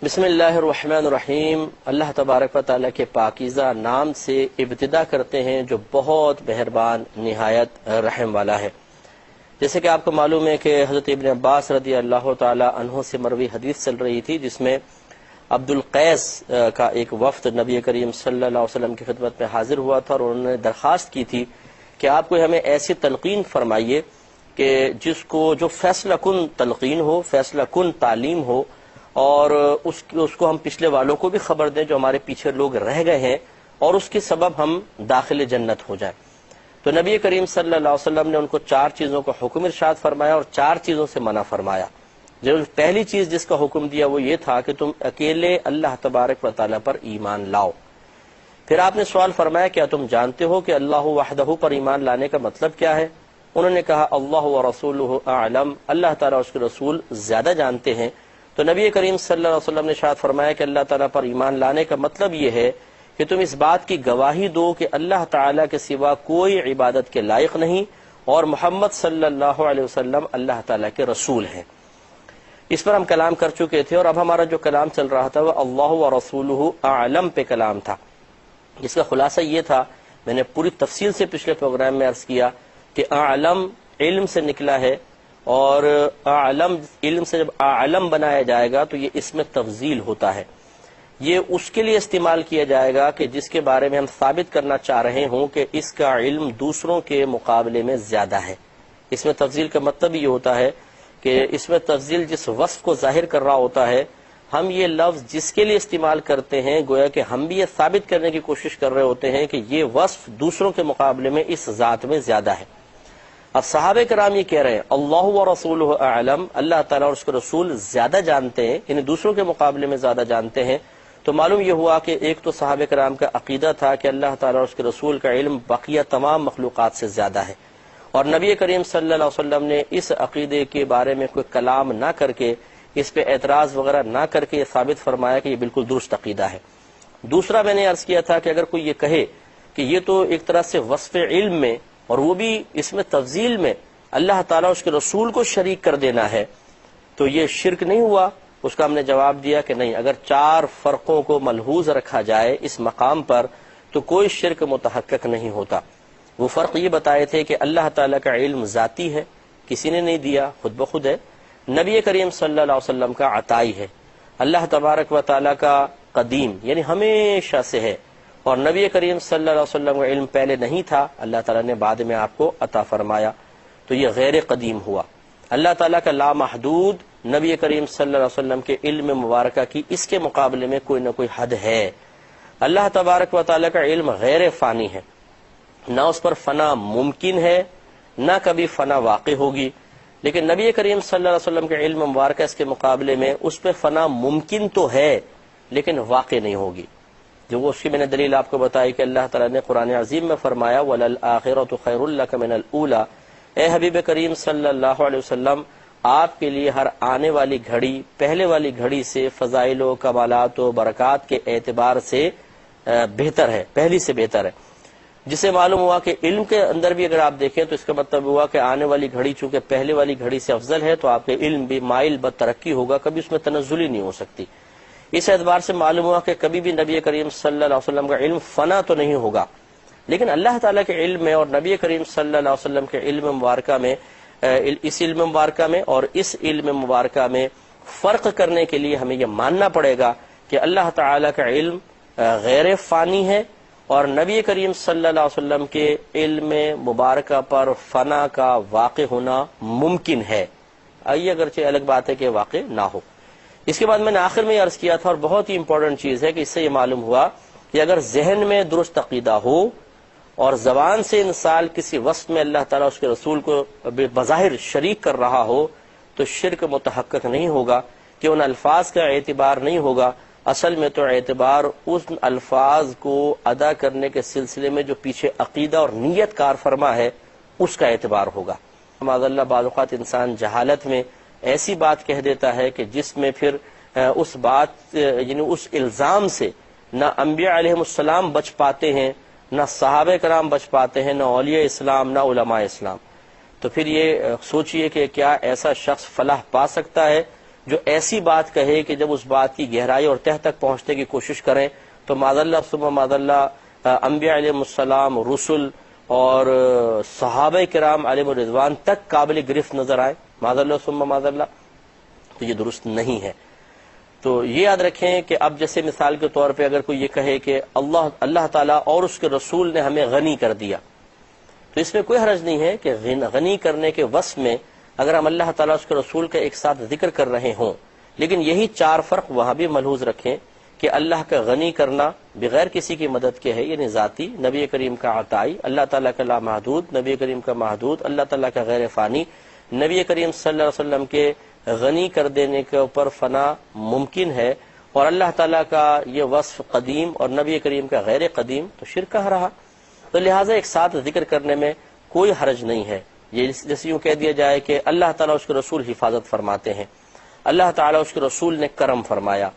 بسم اللہ الرحمن الرحیم۔ اللہ تبارک و تعالیٰ کے پاکیزہ نام سے ابتدا کرتے ہیں جو بہت مہربان نہایت رحم والا ہے۔ جیسے کہ آپ کو معلوم ہے کہ حضرت ابن عباس رضی اللہ تعالی عنہ سے مروی حدیث چل رہی تھی، جس میں عبد القیس کا ایک وفد نبی کریم صلی اللہ علیہ وسلم کی خدمت میں حاضر ہوا تھا، اور انہوں نے درخواست کی تھی کہ آپ کو ہمیں ایسی تلقین فرمائیے کہ جس کو جو فیصلہ کن تلقین ہو، فیصلہ کن تعلیم ہو، اور اس کو ہم پچھلے والوں کو بھی خبر دیں جو ہمارے پیچھے لوگ رہ گئے ہیں، اور اس کے سبب ہم داخل جنت ہو جائیں۔ تو نبی کریم صلی اللہ علیہ وسلم نے ان کو 4 چیزوں کا حکم ارشاد فرمایا اور 4 چیزوں سے منع فرمایا۔ جو پہلی چیز جس کا حکم دیا وہ یہ تھا کہ تم اکیلے اللہ تبارک و تعالیٰ پر ایمان لاؤ۔ پھر آپ نے سوال فرمایا کیا تم جانتے ہو کہ اللہ وحدہ پر ایمان لانے کا مطلب کیا ہے؟ انہوں نے کہا اللہ و رسولہ اعلم، اللہ تعالیٰ اور اس کے رسول زیادہ جانتے ہیں۔ تو نبی کریم صلی اللہ علیہ وسلم نے ارشاد فرمایا کہ اللہ تعالیٰ پر ایمان لانے کا مطلب یہ ہے کہ تم اس بات کی گواہی دو کہ اللہ تعالیٰ کے سوا کوئی عبادت کے لائق نہیں، اور محمد صلی اللہ علیہ وسلم اللہ تعالیٰ کے رسول ہیں۔ اس پر ہم کلام کر چکے تھے، اور اب ہمارا جو کلام چل رہا تھا وہ اللہ و رسولہ اعلم پہ کلام تھا، جس کا خلاصہ یہ تھا، میں نے پوری تفصیل سے پچھلے پروگرام میں عرض کیا کہ اعلم علم سے نکلا ہے، اور اعلم علم سے جب اعلم بنایا جائے گا تو یہ اس میں تفضیل ہوتا ہے۔ یہ اس کے لیے استعمال کیا جائے گا کہ جس کے بارے میں ہم ثابت کرنا چاہ رہے ہوں کہ اس کا علم دوسروں کے مقابلے میں زیادہ ہے۔ اس میں تفضیل کا مطلب یہ ہوتا ہے کہ اس میں تفضیل جس وصف کو ظاہر کر رہا ہوتا ہے، ہم یہ لفظ جس کے لیے استعمال کرتے ہیں گویا کہ ہم بھی یہ ثابت کرنے کی کوشش کر رہے ہوتے ہیں کہ یہ وصف دوسروں کے مقابلے میں اس ذات میں زیادہ ہے۔ اب صحابہ کرام یہ کہہ رہے ہیں اللہ و رسولہ اعلم، اللہ تعالیٰ اور اس کے رسول زیادہ جانتے ہیں، یعنی دوسروں کے مقابلے میں زیادہ جانتے ہیں۔ تو معلوم یہ ہوا کہ ایک تو صحابہ کرام کا عقیدہ تھا کہ اللہ تعالیٰ اور اس کے رسول کا علم بقیہ تمام مخلوقات سے زیادہ ہے، اور نبی کریم صلی اللہ علیہ وسلم نے اس عقیدے کے بارے میں کوئی کلام نہ کر کے، اس پہ اعتراض وغیرہ نہ کر کے یہ ثابت فرمایا کہ یہ بالکل درست عقیدہ ہے۔ دوسرا میں نے عرض کیا تھا کہ اگر کوئی یہ کہے کہ یہ تو ایک طرح سے وصف علم میں، اور وہ بھی اس میں تفضیل میں، اللہ تعالیٰ اس کے رسول کو شریک کر دینا ہے، تو یہ شرک نہیں ہوا؟ اس کا ہم نے جواب دیا کہ نہیں، اگر 4 فرقوں کو ملحوظ رکھا جائے اس مقام پر تو کوئی شرک متحقق نہیں ہوتا۔ وہ فرق یہ بتائے تھے کہ اللہ تعالیٰ کا علم ذاتی ہے، کسی نے نہیں دیا، خود بخود ہے۔ نبی کریم صلی اللہ علیہ وسلم کا عطائی ہے۔ اللہ تبارک و تعالیٰ کا قدیم یعنی ہمیشہ سے ہے، اور نبی کریم صلی اللہ علیہ وسلم کا علم پہلے نہیں تھا، اللہ تعالیٰ نے بعد میں آپ کو عطا فرمایا، تو یہ غیر قدیم ہوا۔ اللہ تعالیٰ کا لامحدود، نبی کریم صلی اللہ علیہ وسلم کے علم مبارکہ کی اس کے مقابلے میں کوئی نہ کوئی حد ہے۔ اللہ تبارک و تعالیٰ کا علم غیر فانی ہے، نہ اس پر فنا ممکن ہے، نہ کبھی فنا واقع ہوگی، لیکن نبی کریم صلی اللہ علیہ وسلم کے علم مبارکہ اس کے مقابلے میں اس پہ فنا ممکن تو ہے لیکن واقع نہیں ہوگی۔ جو اس کی میں نے دلیل آپ کو بتائی کہ اللہ تعالیٰ نے قرآن عظیم میں فرمایا وَلَلْآخِرَةُ خَيْرٌ لَكَ مِنَ الْأُولَى، اے حبیب کریم صلی اللہ علیہ وسلم، آپ کے لیے ہر آنے والی گھڑی پہلے والی گھڑی سے فضائل و کمالات و برکات کے اعتبار سے بہتر ہے، پہلی سے بہتر ہے۔ جسے معلوم ہوا کہ علم کے اندر بھی اگر آپ دیکھیں تو اس کا مطلب ہوا کہ آنے والی گھڑی چونکہ پہلے والی گھڑی سے افضل ہے، تو آپ کے علم بھی مائل بد ترقی ہوگا، کبھی اس میں تنزل ہی نہیں ہو سکتی۔ اس اعتبار سے معلوم ہوا کہ کبھی بھی نبی کریم صلی اللہ علیہ وسلم کا علم فنا تو نہیں ہوگا، لیکن اللہ تعالیٰ کے علم میں اور نبی کریم صلی اللہ علیہ وسلم کے علم مبارکہ میں، اس علم مبارکہ میں اور اس علم مبارکہ میں فرق کرنے کے لیے ہمیں یہ ماننا پڑے گا کہ اللہ تعالیٰ کا علم غیر فانی ہے، اور نبی کریم صلی اللہ علیہ وسلم کے علم مبارکہ پر فنا کا واقع ہونا ممکن ہے، یہ اگرچہ الگ بات ہے کہ واقع نہ ہو۔ اس کے بعد میں نے آخر میں یہ عرض کیا تھا، اور بہت ہی امپورٹنٹ چیز ہے کہ اس سے یہ معلوم ہوا کہ اگر ذہن میں درست عقیدہ ہو اور زبان سے انسان کسی وصف میں اللہ تعالیٰ اس کے رسول کو بظاہر شریک کر رہا ہو تو شرک متحقق نہیں ہوگا، کہ ان الفاظ کا اعتبار نہیں ہوگا، اصل میں تو اعتبار اس الفاظ کو ادا کرنے کے سلسلے میں جو پیچھے عقیدہ اور نیت کار فرما ہے اس کا اعتبار ہوگا۔ معاذ اللہ بعض اوقات انسان جہالت میں ایسی بات کہہ دیتا ہے کہ جس میں پھر اس بات یعنی اس الزام سے نہ انبیاء علیہ السلام بچ پاتے ہیں، نہ صحابہ کرام بچ پاتے ہیں، نہ اولیاء اسلام، نہ علماء اسلام۔ تو پھر یہ سوچئے کہ کیا ایسا شخص فلاح پا سکتا ہے جو ایسی بات کہے کہ جب اس بات کی گہرائی اور تہ تک پہنچنے کی کوشش کریں تو معاذ ثم معاذ اللہ انبیاء علیہ السلام، رسل اور صحابہ کرام علیہ الرضوان تک قابل گرفت نظر آئے، معاذ ثم معاذ اللہ، تو یہ درست نہیں ہے۔ تو یہ یاد رکھیں کہ اب جیسے مثال کے طور پہ اگر کوئی یہ کہے کہ اللہ تعالیٰ اور اس کے رسول نے ہمیں غنی کر دیا، تو اس میں کوئی حرج نہیں ہے کہ غنی کرنے کے وصف میں اگر ہم اللہ تعالیٰ اس کے رسول کا ایک ساتھ ذکر کر رہے ہوں، لیکن یہی چار فرق وہاں بھی ملحوظ رکھیں کہ اللہ کا غنی کرنا بغیر کسی کی مدد کے ہے، یعنی ذاتی، نبی کریم کا عطائی، اللہ تعالیٰ کا لامحدود، نبی کریم کا محدود، اللہ تعالیٰ کا غیر فانی، نبی کریم صلی اللہ علیہ وسلم کے غنی کر دینے کے اوپر فنا ممکن ہے، اور اللہ تعالیٰ کا یہ وصف قدیم اور نبی کریم کا غیر قدیم، تو شرک کہاں رہا؟ تو لہٰذا ایک ساتھ ذکر کرنے میں کوئی حرج نہیں ہے۔ یہ جیسے یوں کہہ دیا جائے کہ اللہ تعالیٰ اس کے رسول حفاظت فرماتے ہیں، اللہ تعالیٰ اس کے رسول نے کرم فرمایا،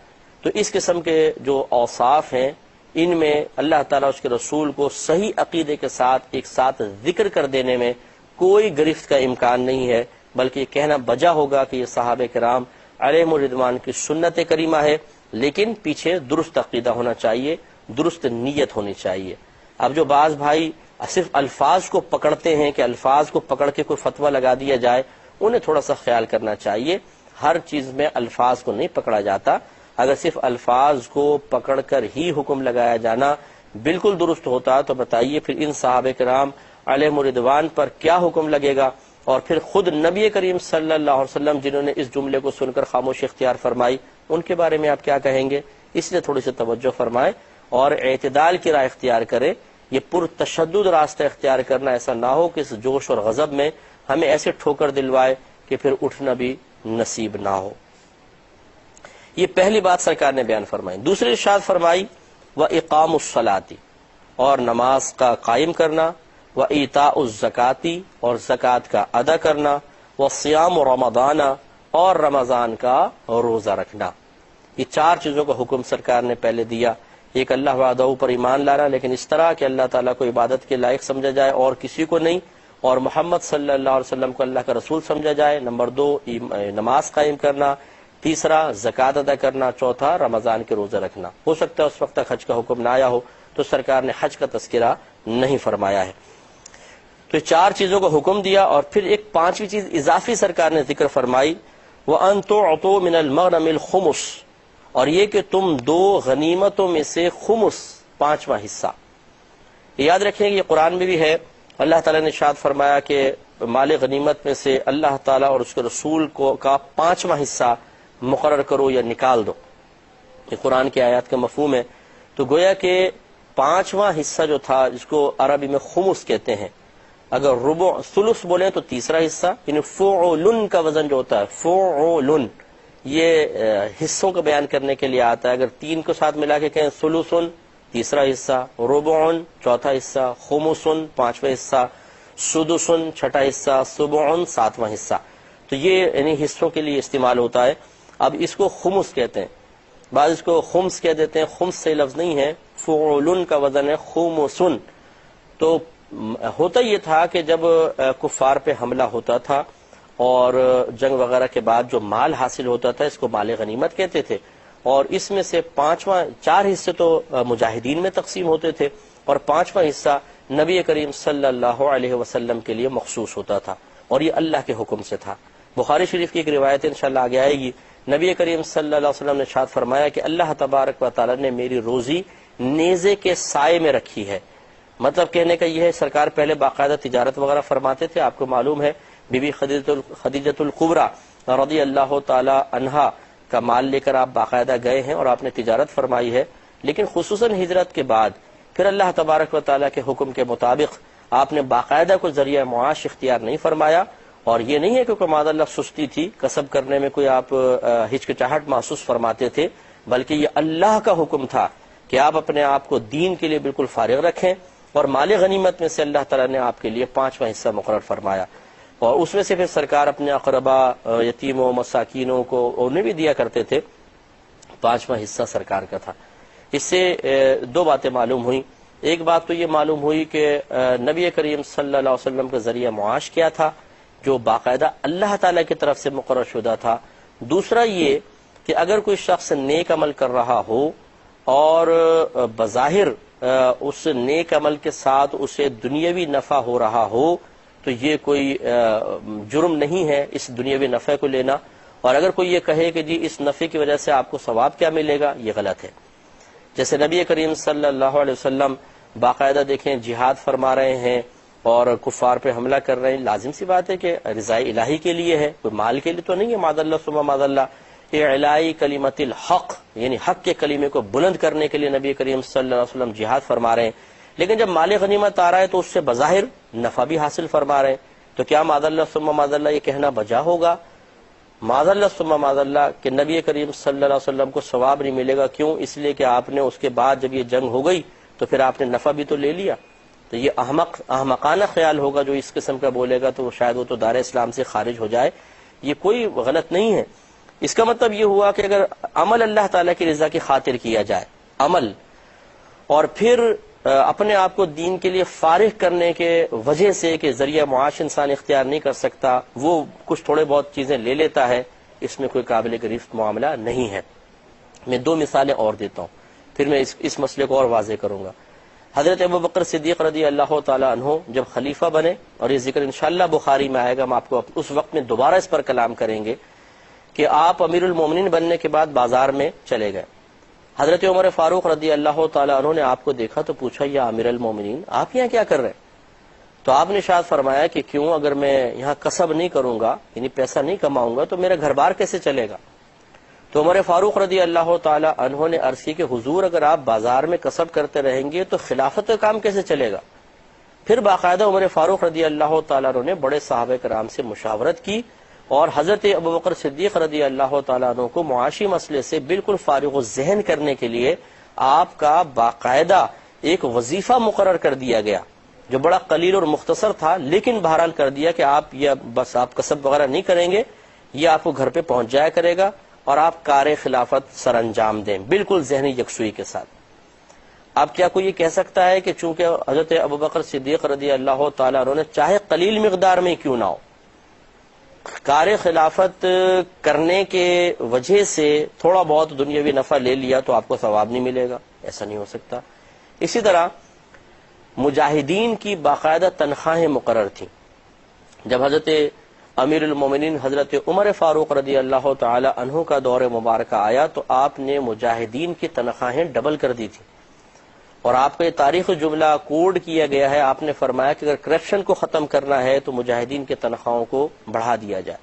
تو اس قسم کے جو اوصاف ہیں ان میں اللہ تعالیٰ اس کے رسول کو صحیح عقیدے کے ساتھ ایک ساتھ ذکر کر دینے میں کوئی گرفت کا امکان نہیں ہے، بلکہ یہ کہنا بجا ہوگا کہ یہ صحابہ کرام علیہم الرضوان کی سنت کریمہ ہے، لیکن پیچھے درست عقیدہ ہونا چاہیے، درست نیت ہونی چاہیے۔ اب جو بعض بھائی صرف الفاظ کو پکڑتے ہیں کہ الفاظ کو پکڑ کے کوئی فتویٰ لگا دیا جائے، انہیں تھوڑا سا خیال کرنا چاہیے، ہر چیز میں الفاظ کو نہیں پکڑا جاتا۔ اگر صرف الفاظ کو پکڑ کر ہی حکم لگایا جانا بالکل درست ہوتا تو بتائیے پھر ان صحابہ کرام علیہم الرضوان پر کیا حکم لگے گا، اور پھر خود نبی کریم صلی اللہ علیہ وسلم جنہوں نے اس جملے کو سن کر خاموشی اختیار فرمائی، ان کے بارے میں آپ کیا کہیں گے؟ اس لیے تھوڑی سی توجہ فرمائیں اور اعتدال کی راہ اختیار کریں۔ یہ پرتشدد راستہ اختیار کرنا ایسا نہ ہو کہ اس جوش اور غضب میں ہمیں ایسے ٹھوکر دلوائے کہ پھر اٹھنا بھی نصیب نہ ہو۔ یہ پہلی بات سرکار نے بیان فرمائی۔ دوسری ارشاد فرمائی وَإِقَامُ الصَّلَاةِ، اور نماز کا قائم کرنا، وَإِيتَاءُ الزَّكَاةِ، اور زکوٰۃ کا ادا کرنا، وَصِيَامُ رَمَضَانَ، اور رمضان کا روزہ رکھنا۔ یہ چار چیزوں کا حکم سرکار نے پہلے دیا۔ ایک اللہ وحدہ پر ایمان لانا، لیکن اس طرح کہ اللہ تعالیٰ کو عبادت کے لائق سمجھا جائے اور کسی کو نہیں، اور محمد صلی اللہ علیہ وسلم کو اللہ کا رسول سمجھا جائے۔ نمبر دو نماز قائم کرنا، تیسرا زکوٰۃ ادا کرنا، چوتھا رمضان کے روزہ رکھنا۔ ہو سکتا ہے اس وقت تک حج کا حکم نہ آیا ہو تو سرکار نے حج کا تذکرہ نہیں فرمایا ہے۔ تو چار چیزوں کو حکم دیا، اور پھر ایک پانچویں چیز اضافی سرکار نے ذکر فرمائی وَأَن تُعْطُوا مِنَ الْمَغْنَمِ الْخُمُسَ، اور یہ کہ تم دو غنیمتوں میں سے خمس، پانچواں حصہ۔ یاد رکھیں کہ یہ قرآن میں بھی ہے، اللہ تعالیٰ نے ارشاد فرمایا کہ مال غنیمت میں سے اللہ تعالیٰ اور اس کے رسول کا پانچواں حصہ مقرر کرو یا نکال دو۔ یہ قرآن کی آیات کا مفہوم ہے۔ تو گویا کہ پانچواں حصہ جو تھا، جس کو عربی میں خمس کہتے ہیں، اگر ربع ثلث بولیں تو تیسرا حصہ، یعنی فعلن کا وزن جو ہوتا ہے، فعلن یہ حصوں کو بیان کرنے کے لیے آتا ہے۔ اگر تین کو ساتھ ملا کے کہیں ثلثن تیسرا حصہ، ربعن چوتھا حصہ، خمسن پانچواں حصہ، سدسن چھٹا حصہ، سبعن ساتواں حصہ، تو یہ یعنی حصوں کے لیے استعمال ہوتا ہے۔ اب اس کو خمس کہتے ہیں، بعض اس کو خمس کہہ دیتے ہیں، خمس سے لفظ نہیں ہے، فعلن کا وزن ہے خمسن۔ تو ہوتا یہ تھا کہ جب کفار پہ حملہ ہوتا تھا اور جنگ وغیرہ کے بعد جو مال حاصل ہوتا تھا اس کو مال غنیمت کہتے تھے، اور اس میں سے چار حصے تو مجاہدین میں تقسیم ہوتے تھے، اور پانچواں حصہ نبی کریم صلی اللہ علیہ وسلم کے لیے مخصوص ہوتا تھا، اور یہ اللہ کے حکم سے تھا۔ بخاری شریف کی ایک روایت انشاءاللہ آگے آئے گی، نبی کریم صلی اللہ علیہ وسلم نے ارشاد فرمایا کہ اللہ تبارک و تعالی نے میری روزی نیزے کے سائے میں رکھی ہے۔ مطلب کہنے کا یہ ہے، سرکار پہلے باقاعدہ تجارت وغیرہ فرماتے تھے، آپ کو معلوم ہے بی بی خدیجۃ الکبریٰ رضی اللہ تعالی عنہا کا مال لے کر آپ باقاعدہ گئے ہیں اور آپ نے تجارت فرمائی ہے، لیکن خصوصاً ہجرت کے بعد پھر اللہ تبارک و تعالیٰ کے حکم کے مطابق آپ نے باقاعدہ کوئی ذریعہ معاش اختیار نہیں فرمایا، اور یہ نہیں ہے کہ کوئی معاذ اللہ سستی تھی، کسب کرنے میں کوئی آپ ہچکچاہٹ محسوس فرماتے تھے، بلکہ یہ اللہ کا حکم تھا کہ آپ اپنے آپ کو دین کے لیے بالکل فارغ رکھیں، اور مال غنیمت میں سے اللہ تعالیٰ نے آپ کے لیے پانچواں حصہ مقرر فرمایا، اور اس میں سے پھر سرکار اپنے اقربا، یتیموں، مساکینوں کو انہیں بھی دیا کرتے تھے، پانچواں حصہ سرکار کا تھا۔ اس سے دو باتیں معلوم ہوئیں۔ ایک بات تو یہ معلوم ہوئی کہ نبی کریم صلی اللہ علیہ وسلم کا ذریعہ معاش کیا تھا جو باقاعدہ اللہ تعالیٰ کی طرف سے مقرر شدہ تھا۔ دوسرا یہ کہ اگر کوئی شخص نیک عمل کر رہا ہو اور بظاہر اس نیک عمل کے ساتھ اسے دنیاوی نفع ہو رہا ہو تو یہ کوئی جرم نہیں ہے اس دنیاوی نفع کو لینا، اور اگر کوئی یہ کہے کہ جی اس نفع کی وجہ سے آپ کو ثواب کیا ملے گا، یہ غلط ہے۔ جیسے نبی کریم صلی اللہ علیہ وسلم باقاعدہ دیکھیں جہاد فرما رہے ہیں اور کفار پہ حملہ کر رہے ہیں، لازم سی بات ہے کہ رضا الہی کے لیے ہے، کوئی مال کے لیے تو نہیں ہے، معاذ اللہ ثم معاذ اللہ۔ اعلائی کلمت الحق یعنی حق کے کلمے کو بلند کرنے کے لیے نبی کریم صلی اللہ علیہ وسلم جہاد فرما رہے ہیں، لیکن جب مال غنیمت آ رہا ہے تو اس سے بظاہر نفع بھی حاصل فرما رہے ہیں، تو کیا معاذ اللہ ثم معاذ اللہ یہ کہنا بجا ہوگا؟ معاذ اللہ ثم معاذ اللہ کہ نبی کریم صلی اللہ علیہ وسلم کو ثواب نہیں ملے گا، کیوں؟ اس لیے کہ آپ نے اس کے بعد جب یہ جنگ ہو گئی تو پھر آپ نے نفع بھی تو لے لیا۔ تو یہ احمقانہ خیال ہوگا جو اس قسم کا بولے گا، تو شاید وہ تو دار اسلام سے خارج ہو جائے۔ یہ کوئی غلط نہیں ہے۔ اس کا مطلب یہ ہوا کہ اگر عمل اللہ تعالیٰ کی رضا کی خاطر کیا جائے عمل، اور پھر اپنے آپ کو دین کے لیے فارغ کرنے کے وجہ سے کہ ذریعہ معاش انسان اختیار نہیں کر سکتا، وہ کچھ تھوڑے بہت چیزیں لے لیتا ہے، اس میں کوئی قابل گرفت معاملہ نہیں ہے۔ میں دو مثالیں اور دیتا ہوں، پھر میں اس مسئلے کو اور واضح کروں گا۔ حضرت ابوبکر صدیق رضی اللہ تعالی عنہ جب خلیفہ بنے، اور یہ ذکر انشاءاللہ بخاری میں آئے گا، ہم آپ کو اس وقت میں دوبارہ اس پر کلام کریں گے، کہ آپ امیر المومنین بننے کے بعد بازار میں چلے گئے۔ حضرت عمر فاروق رضی اللہ تعالی عنہ نے آپ کو دیکھا تو پوچھا، یا امیر المومنین آپ یہاں کیا کر رہے ہیں؟ تو آپ نے ارشاد فرمایا کہ کیوں، اگر میں یہاں کسب نہیں کروں گا یعنی پیسہ نہیں کماؤں گا تو میرا گھر بار کیسے چلے گا؟ تو عمر فاروق رضی اللہ تعالی عنہ نے عرض کی کہ حضور اگر آپ بازار میں کسب کرتے رہیں گے تو خلافت کا کام کیسے چلے گا؟ پھر باقاعدہ عمر فاروق رضی اللہ تعالی عنہ نے بڑے صحابہ کرام سے مشاورت کی اور حضرت ابوبکر صدیق رضی اللہ تعالیٰ عنہ کو معاشی مسئلے سے بالکل فارغ الذہن کرنے کے لیے آپ کا باقاعدہ ایک وظیفہ مقرر کر دیا گیا، جو بڑا قلیل اور مختصر تھا، لیکن بہرحال کر دیا کہ آپ یہ بس آپ کسب وغیرہ نہیں کریں گے، یہ آپ کو گھر پہ پہنچ جایا کرے گا اور آپ کار خلافت سر انجام دیں بالکل ذہنی یکسوئی کے ساتھ۔ اب کیا کوئی یہ کہہ سکتا ہے کہ چونکہ حضرت ابوبکر صدیق رضی اللہ تعالیٰ عنہ نے چاہے قلیل مقدار میں کیوں نہ ہو کار خلافت کرنے کے وجہ سے تھوڑا بہت دنیاوی نفع لے لیا تو آپ کو ثواب نہیں ملے گا؟ ایسا نہیں ہو سکتا۔ اسی طرح مجاہدین کی باقاعدہ تنخواہیں مقرر تھیں۔ جب حضرت امیر المومنین حضرت عمر فاروق رضی اللہ تعالی عنہ کا دور مبارکہ آیا تو آپ نے مجاہدین کی تنخواہیں ڈبل کر دی تھیں، اور آپ کا یہ تاریخ جملہ کوڈ کیا گیا ہے، آپ نے فرمایا کہ اگر کرپشن کو ختم کرنا ہے تو مجاہدین کے تنخواہوں کو بڑھا دیا جائے،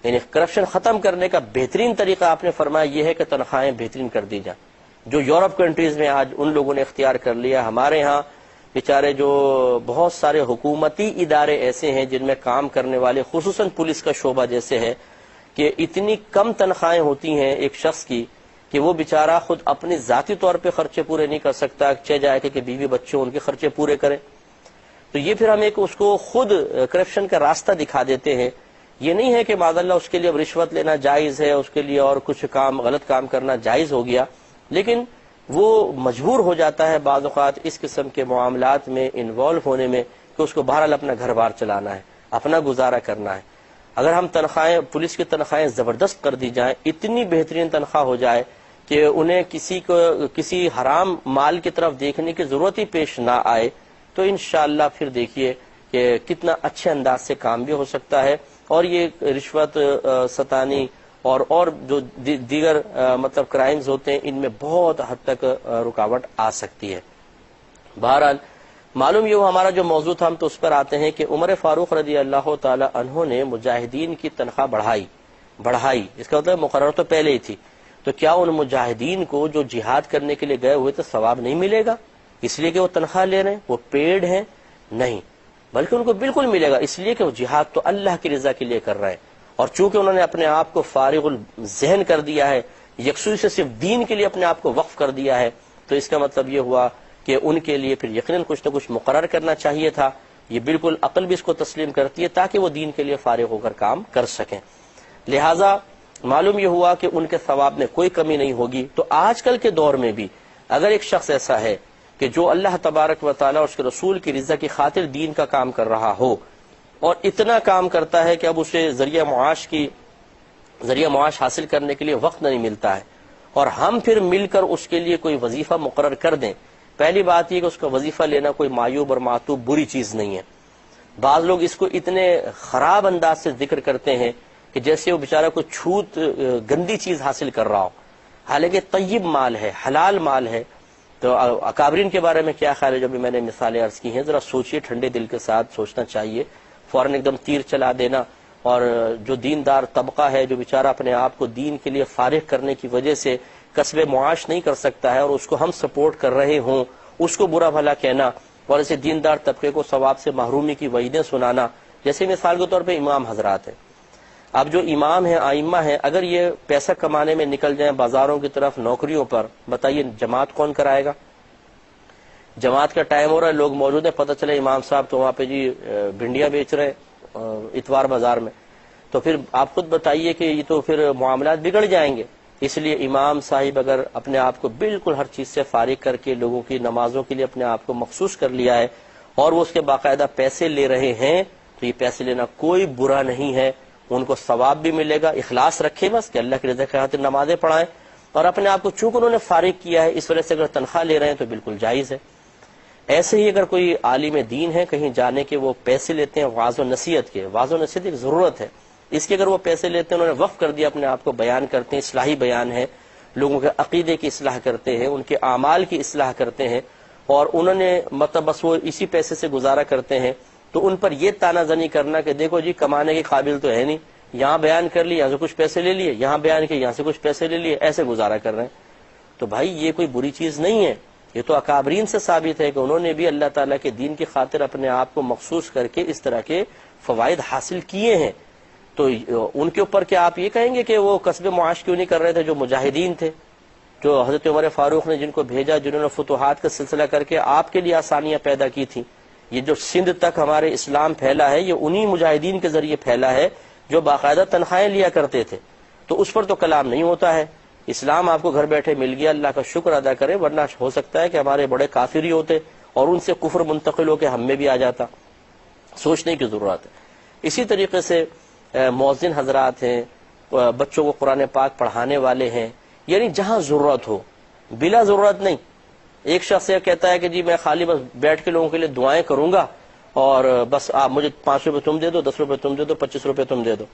یعنی کرپشن ختم کرنے کا بہترین طریقہ آپ نے فرمایا یہ ہے کہ تنخواہیں بہترین کر دی جائیں، جو یورپ کنٹریز میں آج ان لوگوں نے اختیار کر لیا۔ ہمارے ہاں بیچارے جو بہت سارے حکومتی ادارے ایسے ہیں جن میں کام کرنے والے، خصوصاً پولیس کا شعبہ جیسے ہے، کہ اتنی کم تنخواہیں ہوتی ہیں ایک شخص کی کہ وہ بیچارہ خود اپنے ذاتی طور پہ خرچے پورے نہیں کر سکتا، چہ جائے کہ بیوی بچوں ان کے خرچے پورے کریں۔ تو یہ پھر ہم ایک اس کو خود کرپشن کا راستہ دکھا دیتے ہیں۔ یہ نہیں ہے کہ معاذ اللہ اس کے لیے رشوت لینا جائز ہے، اس کے لیے اور کچھ کام غلط کام کرنا جائز ہو گیا، لیکن وہ مجبور ہو جاتا ہے بعض اوقات اس قسم کے معاملات میں انوالو ہونے میں کہ اس کو بہرحال اپنا گھر بار چلانا ہے، اپنا گزارا کرنا ہے۔ اگر ہم تنخواہیں پولیس کی تنخواہیں زبردست کر دی جائیں، اتنی بہترین تنخواہ ہو جائے کہ انہیں کسی حرام مال کی طرف دیکھنے کی ضرورت ہی پیش نہ آئے، تو انشاءاللہ پھر دیکھیے کہ کتنا اچھے انداز سے کام بھی ہو سکتا ہے، اور یہ رشوت ستانی اور جو دیگر مطلب کرائمز ہوتے ہیں ان میں بہت حد تک رکاوٹ آ سکتی ہے۔ بہرحال معلوم یہ ہمارا جو موضوع تھا، ہم تو اس پر آتے ہیں کہ عمر فاروق رضی اللہ تعالی عنہ نے مجاہدین کی تنخواہ بڑھائی، اس کا مطلب مقرر تو پہلے ہی تھی، تو کیا ان مجاہدین کو جو جہاد کرنے کے لیے گئے ہوئے تو ثواب نہیں ملے گا اس لیے کہ وہ تنخواہ لے رہے ہیں، وہ پیڈ ہیں؟ نہیں، بلکہ ان کو بالکل ملے گا، اس لیے کہ وہ جہاد تو اللہ کی رضا کے لیے کر رہے ہیں، اور چونکہ انہوں نے اپنے آپ کو فارغ الذہن کر دیا ہے، یکسوئی سے صرف دین کے لیے اپنے آپ کو وقف کر دیا ہے، تو اس کا مطلب یہ ہوا کہ ان کے لیے پھر یقیناً کچھ نہ کچھ مقرر کرنا چاہیے تھا۔ یہ بالکل عقل بھی اس کو تسلیم کرتی ہے تاکہ وہ دین کے لیے فارغ ہو کر کام کر سکیں۔ لہٰذا معلوم یہ ہوا کہ ان کے ثواب میں کوئی کمی نہیں ہوگی۔ تو آج کل کے دور میں بھی اگر ایک شخص ایسا ہے کہ جو اللہ تبارک و تعالیٰ اور اس کے رسول کی رضا کی خاطر دین کا کام کر رہا ہو، اور اتنا کام کرتا ہے کہ اب اسے ذریعہ معاش کی ذریعہ معاش حاصل کرنے کے لیے وقت نہیں ملتا ہے، اور ہم پھر مل کر اس کے لیے کوئی وظیفہ مقرر کر دیں، پہلی بات یہ کہ اس کا وظیفہ لینا کوئی معیوب اور معتوب بری چیز نہیں ہے۔ بعض لوگ اس کو اتنے خراب انداز سے ذکر کرتے ہیں کہ جیسے وہ بیچارہ کوئی چھوت گندی چیز حاصل کر رہا ہو، حالانکہ طیب مال ہے، حلال مال ہے۔ تو اکابرین کے بارے میں کیا خیال ہے؟ جو بھی میں نے مثالیں عرض کی ہیں، ذرا سوچئے، ٹھنڈے دل کے ساتھ سوچنا چاہیے، فوراً ایک دم تیر چلا دینا۔ اور جو دیندار طبقہ ہے، جو بیچارہ اپنے آپ کو دین کے لیے فارغ کرنے کی وجہ سے کسب معاش نہیں کر سکتا ہے، اور اس کو ہم سپورٹ کر رہے ہوں، اس کو برا بھلا کہنا اور اسے دیندار طبقے کو ثواب سے محرومی کی وعیدیں سنانا، جیسے مثال کے طور پہ امام حضرات ہیں۔ اب جو امام ہیں، آئمہ ہیں، اگر یہ پیسہ کمانے میں نکل جائیں بازاروں کی طرف، نوکریوں پر، بتائیے جماعت کون کرائے گا؟ جماعت کا ٹائم ہو رہا ہے، لوگ موجود ہیں، پتہ چلے امام صاحب تو وہاں پہ جی بھنڈیاں بیچ رہے ہیں اتوار بازار میں، تو پھر آپ خود بتائیے کہ یہ تو پھر معاملات بگڑ جائیں گے۔ اس لیے امام صاحب اگر اپنے آپ کو بالکل ہر چیز سے فارغ کر کے لوگوں کی نمازوں کے لیے اپنے آپ کو مخصوص کر لیا ہے، اور وہ اس کے باقاعدہ پیسے لے رہے ہیں، تو یہ پیسے لینا کوئی برا نہیں ہے، ان کو ثواب بھی ملے گا۔ اخلاص رکھے بس کہ اللہ کی رضا کی خاطر نمازیں پڑھائیں، اور اپنے آپ کو چونکہ انہوں نے فارغ کیا ہے اس وجہ سے اگر تنخواہ لے رہے ہیں تو بالکل جائز ہے۔ ایسے ہی اگر کوئی عالم دین ہے، کہیں جانے کے وہ پیسے لیتے ہیں واعظ و نصیحت کے، واعظ و نصیحت ایک ضرورت ہے، اس کے اگر وہ پیسے لیتے ہیں، انہوں نے وقف کر دیا اپنے آپ کو، بیان کرتے ہیں، اصلاحی بیان ہے، لوگوں کے عقیدے کی اصلاح کرتے ہیں، ان کے اعمال کی اصلاح کرتے ہیں، اور انہوں نے مطلب بس وہ اسی پیسے سے گزارا کرتے ہیں، تو ان پر یہ تانا زنی کرنا کہ دیکھو جی کمانے کے قابل تو ہے نہیں، یہاں بیان کر لی، یہاں سے کچھ پیسے لے لیے، یہاں بیان کیا، یہاں سے کچھ پیسے لے لیے، ایسے گزارا کر رہے ہیں، تو بھائی یہ کوئی بری چیز نہیں ہے، یہ تو اکابرین سے ثابت ہے کہ انہوں نے بھی اللہ تعالیٰ کے دین کی خاطر اپنے آپ کو مخصوص کر کے اس طرح کے فوائد حاصل کیے ہیں۔ تو ان کے اوپر کیا آپ یہ کہیں گے کہ وہ کسب معاش کیوں نہیں کر رہے تھے؟ جو مجاہدین تھے، جو حضرت عمر فاروق نے جن کو بھیجا، جنہوں نے فتوحات کا سلسلہ کر کے آپ کے لیے آسانیاں پیدا کی تھیں، یہ جو سندھ تک ہمارے اسلام پھیلا ہے، یہ انہی مجاہدین کے ذریعے پھیلا ہے جو باقاعدہ تنخواہیں لیا کرتے تھے، تو اس پر تو کلام نہیں ہوتا ہے۔ اسلام آپ کو گھر بیٹھے مل گیا، اللہ کا شکر ادا کرے، ورنہ ہو سکتا ہے کہ ہمارے بڑے کافر ہی ہوتے اور ان سے کفر منتقل ہو کے ہم میں بھی آ جاتا۔ سوچنے کی ضرورت ہے۔ اسی طریقے سے مؤذن حضرات ہیں، بچوں کو قرآن پاک پڑھانے والے ہیں، یعنی جہاں ضرورت ہو، بلا ضرورت نہیں۔ ایک شخص یہ کہتا ہے کہ جی میں خالی بس بیٹھ کے لوگوں کے لیے دعائیں کروں گا، اور بس آپ مجھے 5 روپے تم دے دو، 10 روپے تم دے دو، 25 روپے تم دے دو،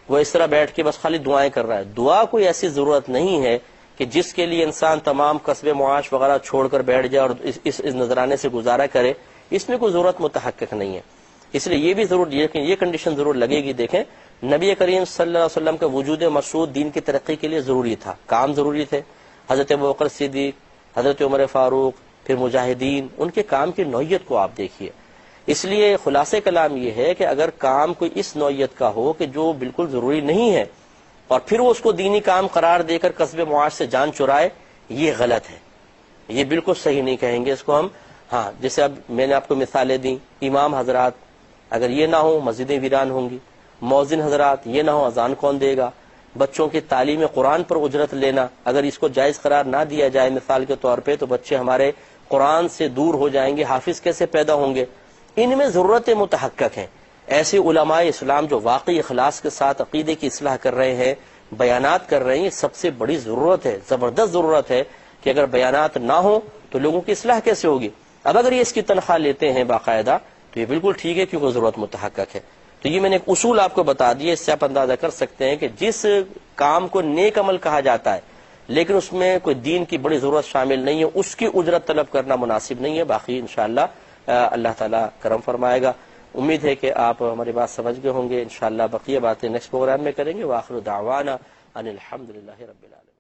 وہ اس طرح بیٹھ کے بس خالی دعائیں کر رہا ہے۔ دعا کوئی ایسی ضرورت نہیں ہے کہ جس کے لیے انسان تمام کسب معاش وغیرہ چھوڑ کر بیٹھ جائے اور اس نذرانے سے گزارا کرے، اس میں کوئی ضرورت متحقق نہیں ہے۔ اس لیے یہ بھی ضرور یہ کنڈیشن ضرور لگے گی۔ دیکھیں نبی کریم صلی اللہ علیہ وسلم کا وجود مسعود دین کی ترقی کے لیے ضروری تھا، کام ضروری تھے۔ حضرت ابوبکر صدیق، حضرت عمر فاروق، پھر مجاہدین، ان کے کام کی نوعیت کو آپ دیکھیے۔ اس لیے خلاصہ کلام یہ ہے کہ اگر کام کوئی اس نوعیت کا ہو کہ جو بالکل ضروری نہیں ہے، اور پھر وہ اس کو دینی کام قرار دے کر کسب معاش سے جان چرائے، یہ غلط ہے، یہ بالکل صحیح نہیں کہیں گے اس کو ہم۔ ہاں جیسے اب میں نے آپ کو مثالیں دیں، امام حضرات اگر یہ نہ ہو مسجدیں ویران ہوں گی، مؤذن حضرات یہ نہ ہو اذان کون دے گا، بچوں کی تعلیم قرآن پر اجرت لینا اگر اس کو جائز قرار نہ دیا جائے مثال کے طور پہ، تو بچے ہمارے قرآن سے دور ہو جائیں گے، حافظ کیسے پیدا ہوں گے؟ ان میں ضرورتیں متحقق ہیں۔ ایسے علماء اسلام جو واقعی اخلاص کے ساتھ عقیدے کی اصلاح کر رہے ہیں، بیانات کر رہے ہیں، یہ سب سے بڑی ضرورت ہے، زبردست ضرورت ہے کہ اگر بیانات نہ ہوں تو لوگوں کی اصلاح کیسے ہوگی؟ اب اگر یہ اس کی تنخواہ لیتے ہیں باقاعدہ تو یہ بالکل ٹھیک ہے، کیونکہ ضرورت متحقق ہے۔ تو یہ میں نے ایک اصول آپ کو بتا دیا، اس سے آپ اندازہ کر سکتے ہیں کہ جس کام کو نیک عمل کہا جاتا ہے لیکن اس میں کوئی دین کی بڑی ضرورت شامل نہیں ہے، اس کی اجرت طلب کرنا مناسب نہیں ہے۔ باقی انشاءاللہ اللہ تعالیٰ کرم فرمائے گا۔ امید ہے کہ آپ ہماری بات سمجھ گئے ہوں گے۔ انشاءاللہ بقیہ باتیں نیکسٹ پروگرام میں کریں گے۔ وآخر دعوانا ان الحمدللہ رب العالمین۔